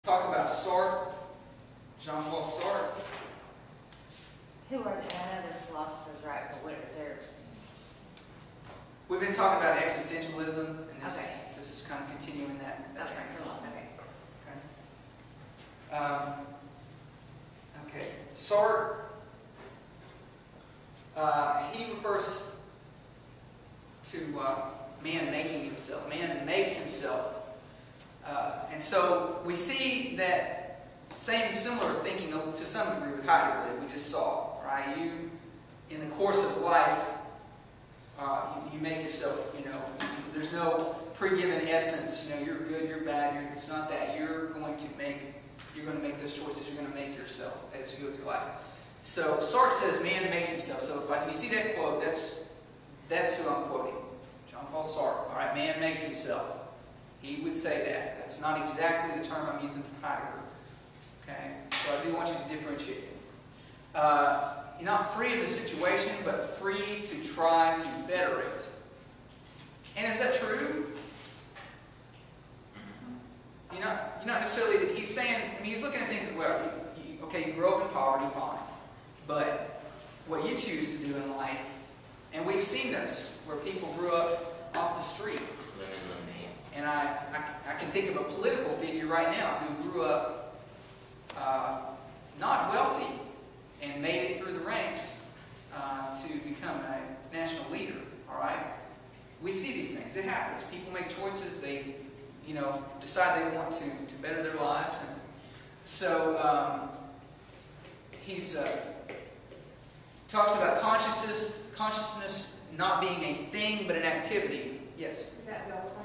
Talk about Sartre, Jean-Paul Sartre. Who are, I know there's philosophers, right, but what is there? We've been talking about existentialism, and this, Okay. this is kind of continuing that. That's right, for long, okay. Okay. Sartre, he refers to man making himself. Man makes himself. And so we see that similar thinking to some degree with Heidegger that we just saw, right? You, in the course of life, you make yourself, there's no pre-given essence, you're good, you're bad, it's not that. You're going to make those choices, you're going to make yourself as you go through life. So Sartre says man makes himself. So if you see that quote, that's who I'm quoting. Jean-Paul Sartre. All right, man makes himself. He would say that. That's not exactly the term I'm using for Heidegger. Okay? So I do want you to differentiate them. You're not free of the situation, but free to try to better it. And is that true? You're not necessarily, he's saying, he's looking at things as well. You grew up in poverty, fine. But what you choose to do in life, and we've seen this, where people grew up off the street. And I can think of a political figure right now who grew up not wealthy and made it through the ranks to become a national leader. All right, we see these things. It happens. People make choices. They, decide they want to better their lives. And so he's talks about consciousness not being a thing but an activity. Yes. Is that well planned?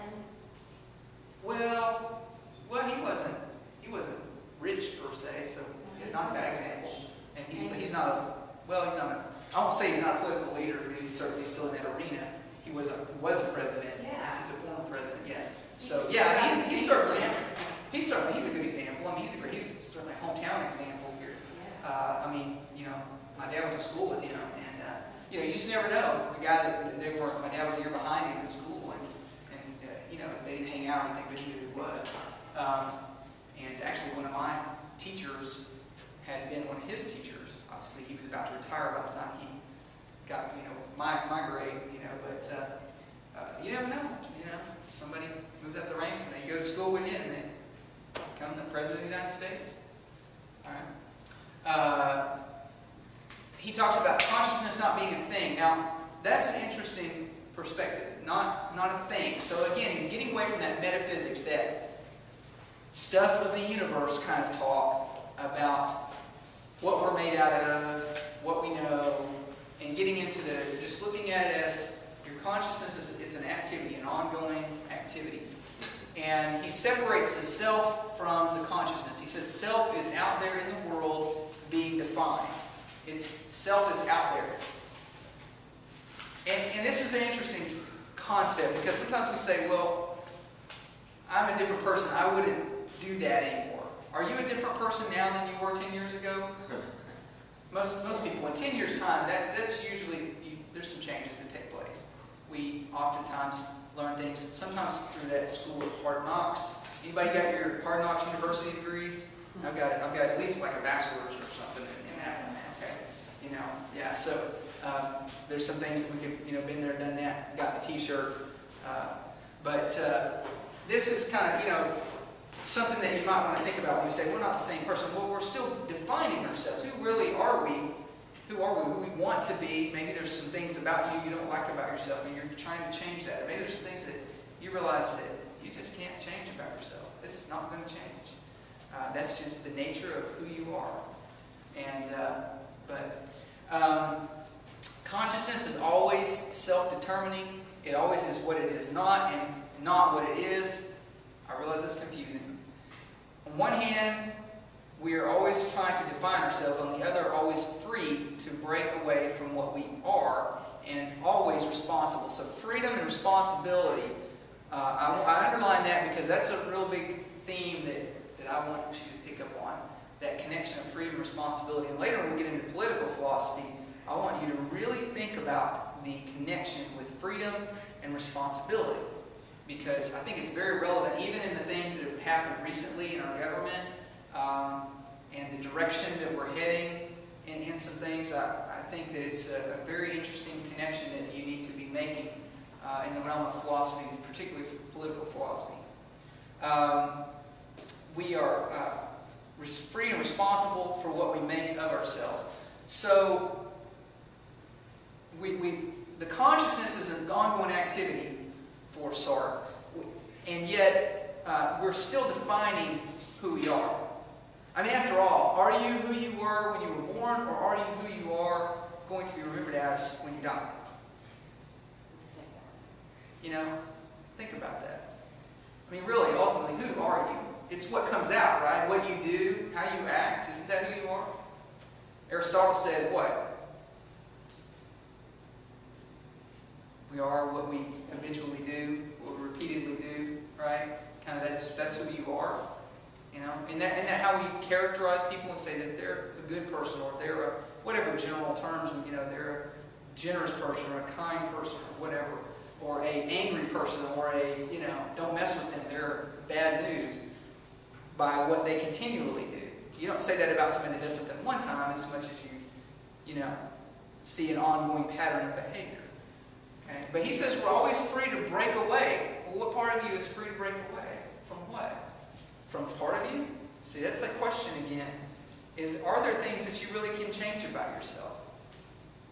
Well, he wasn't rich per se, so not a bad example. And he's not I won't say he's not a political leader, but he's certainly still in that arena. He was a president. Yeah. He's a former president. Yeah. So yeah, he's certainly he's a good example. He's certainly a hometown example here. My dad went to school with him, and you just never know. The guy that my dad was a year behind him in school, and they didn't hang out or anything, but he knew who he was. And actually, one of my teachers had been one of his teachers. Obviously, he was about to retire by the time he got, my grade, but you never know. Somebody moves up the ranks and they go to school with you and they become the President of the United States. All right. He talks about consciousness not being a thing. Now, that's an interesting perspective. Not a thing. So again, he's getting away from that metaphysics, that stuff of the universe kind of talk about what we're made out of, what we know, and getting into just looking at it as your consciousness is an activity, an ongoing activity. And he separates the self from the consciousness. He says self is out there in the world being defined. Self is out there. And this is an interesting concept, because sometimes we say, well, I'm a different person. I wouldn't do that anymore. Are you a different person now than you were 10 years ago? Most people, in 10 years' time, that's usually, there's some changes that take place. We oftentimes learn things, sometimes through that school of hard knocks. Anybody got your hard knocks university degrees? I've got at least like a bachelor's or something in that one. Okay. Yeah, so there's some things that we could, been there, done that, got the t-shirt. But this is kind of, something that you might want to think about when you say, we're not the same person. Well, we're still defining ourselves. Who really are we? Who are we? Who we want to be. Maybe there's some things about you don't like about yourself, and you're trying to change that. Or maybe there's some things that you realize that you just can't change about yourself. It's not going to change. That's just the nature of who you are. And consciousness is always self-determining. It always is what it is not, and not what it is. I realize that's confusing. On one hand, we are always trying to define ourselves. On the other, always free to break away from what we are, and always responsible. So freedom and responsibility, I underline that because that's a real big theme that I want you to pick up on. That connection of freedom and responsibility. And later when we get into political philosophy, I want you to really think about the connection with freedom and responsibility. Because I think it's very relevant, even in the things that have happened recently in our government. direction that we're heading in some things, I think that it's a very interesting connection that you need to be making in the realm of philosophy, particularly for political philosophy. We are free and responsible for what we make of ourselves. So, the consciousness is an ongoing activity for Sartre, and yet we're still defining who we are. I mean, after all, are you who you were when you were born, or are you who you are going to be remembered as when you die? You know, think about that. I mean, really, ultimately, who are you? It's what comes out, right? What you do, how you act. Isn't that who you are? Aristotle said what? We are what we habitually do, what we repeatedly do, right? Kind of that's who you are. You know, isn't that how we characterize people and say that they're a good person, or they're a, whatever general terms, you know, they're a generous person or a kind person or whatever, or a angry person, or a, you know, don't mess with them, they're bad news, by what they continually do. You don't say that about somebody that does something one time as much as you know, see an ongoing pattern of behavior. Okay? But he says we're always free to break away. Well, what part of you is free to break away? From what? From part of you? See, that's the question again. Are there things that you really can change about yourself?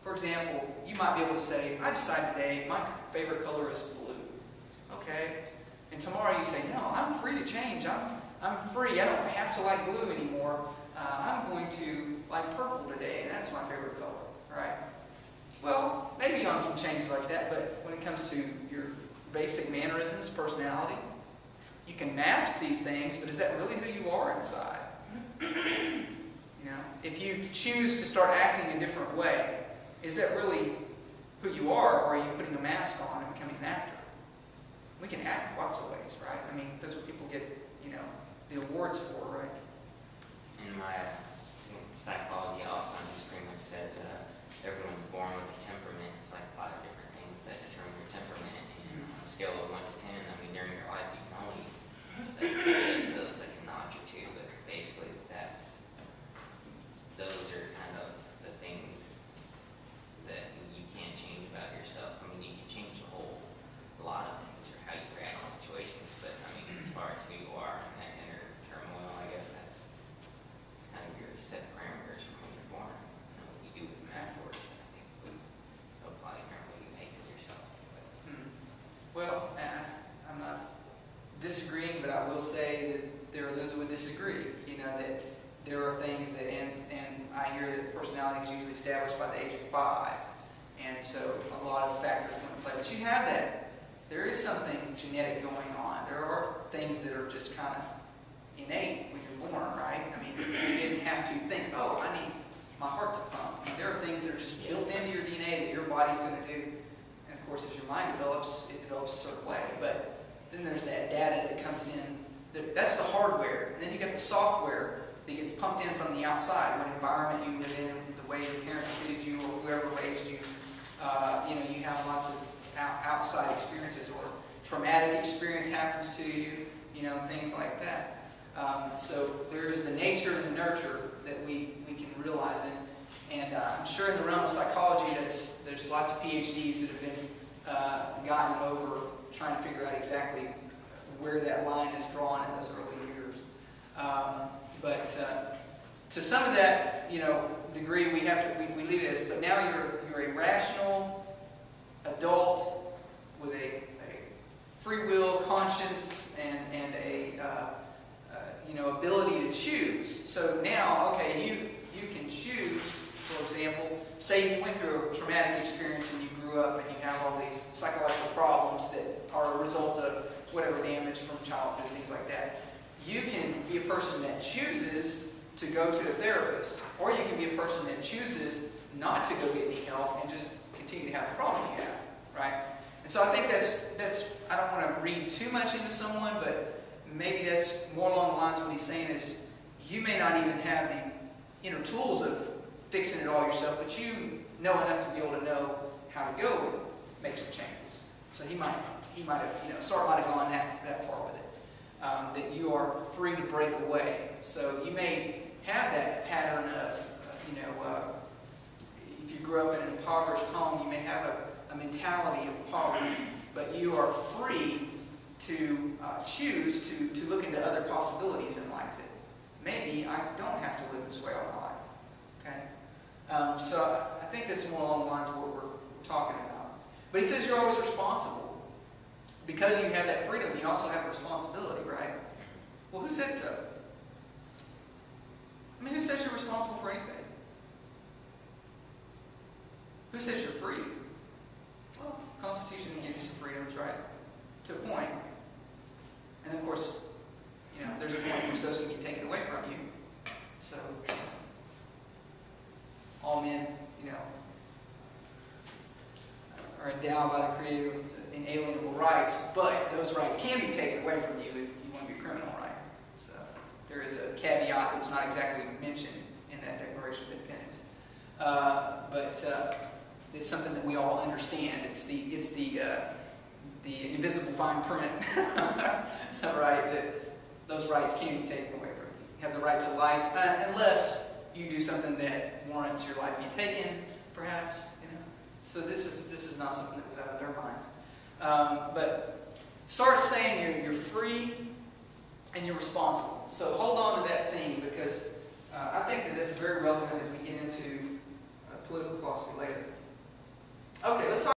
For example, you might be able to say, I decided today my favorite color is blue. Okay. And tomorrow you say, no, I'm free to change. I'm free. I don't have to like blue anymore. I'm going to like purple today, and that's my favorite color. Right? Well, maybe on some changes like that, but when it comes to your basic mannerisms, personality, you can mask these things, but is that really who you are inside? You know, if you choose to start acting a different way, is that really who you are, or are you putting a mask on and becoming an actor? We can act lots of ways, right? I mean, that's what people get, you know, the awards for, right? In my psychology also just pretty much says everyone's born with a temperament. It's like 5 different things that determine your temperament. And on a scale of 1 to 10, I mean, during your life you can only chase those that can nod you to, but basically those are kind of the things that you can't change about yourself. I mean, you can change a lot of things, or how you react to situations, but I mean, as far as who you are and that inner turmoil, I guess it's kind of your set parameters from when you're born. And what you do with them afterwards, I think, would apply to what you make of yourself. Well, I'm not disagreeing, but I will say that there are those who would disagree. You know, that there are things that, and I hear that personality is usually established by the age of 5, and so a lot of factors come into play. But you have that. There is something genetic going on. There are things that are just kind of innate when you're born, right? I mean, you didn't have to think, oh, I need my heart to pump. I mean, there are things that are just built into your DNA that your body's going to do. And of course, as your mind develops, it develops a certain way. But then there's that data that comes in. That's the hardware. And then you got the software that gets pumped in from the outside, what environment you live in, the way your parents treated you, or whoever raised you. You know, you have lots of outside experiences, or traumatic experience happens to you, you know, things like that. So there is the nature and the nurture that we can realize in. And I'm sure in the realm of psychology, there's lots of PhDs that have been gotten over trying to figure out exactly where that line is drawn in those early years. But to some of that, you know, degree, we leave it as. But now you're a rational adult with a free will, conscience, and a you know, ability to choose. So now, okay, you can choose. For example, say you went through a traumatic experience and you grew up and you have all these psychological problems that are a result of whatever damage from childhood, things like that. You can be a person that chooses to go to a therapist, or you can be a person that chooses not to go get any help and just continue to have the problem you have, right? And so I think that's I don't want to read too much into someone, but maybe that's more along the lines of what he's saying is you may not even have the inner tools of fixing it all yourself, but you know enough to be able to know how to go and make some changes. So he might have, you know, Sartre might have gone that far with it. That you are free to break away. So you may have that pattern of, if you grew up in an impoverished home, you may have a mentality of poverty, but you are free to choose to look into other possibilities in life that maybe I don't have to live this way all my life. Okay? So I think that's more along the lines of what we're talking about. But he says you're always responsible. Because you have that freedom, you also have a responsibility, right? Well, who said so? I mean, who says you're responsible for anything? Who says you're free? Well, the Constitution gives you some freedoms, right? To a point. And then, of course, there's a point in which those can be taken away from you. So, all men, are endowed by the Creator with inalienable rights, but those rights can be taken away from you if you want to be a criminal, right? So, there is a caveat that's not exactly mentioned in that Declaration of Independence. But it's something that we all understand. It's the invisible fine print, right? That those rights can be taken away from you. You have the right to life, unless you do something that warrants your life being taken, perhaps. So this is not something that was out of their minds. But Sartre's saying you're free and you're responsible. So hold on to that theme, because I think that this is very relevant as we get into political philosophy later. Okay, let's talk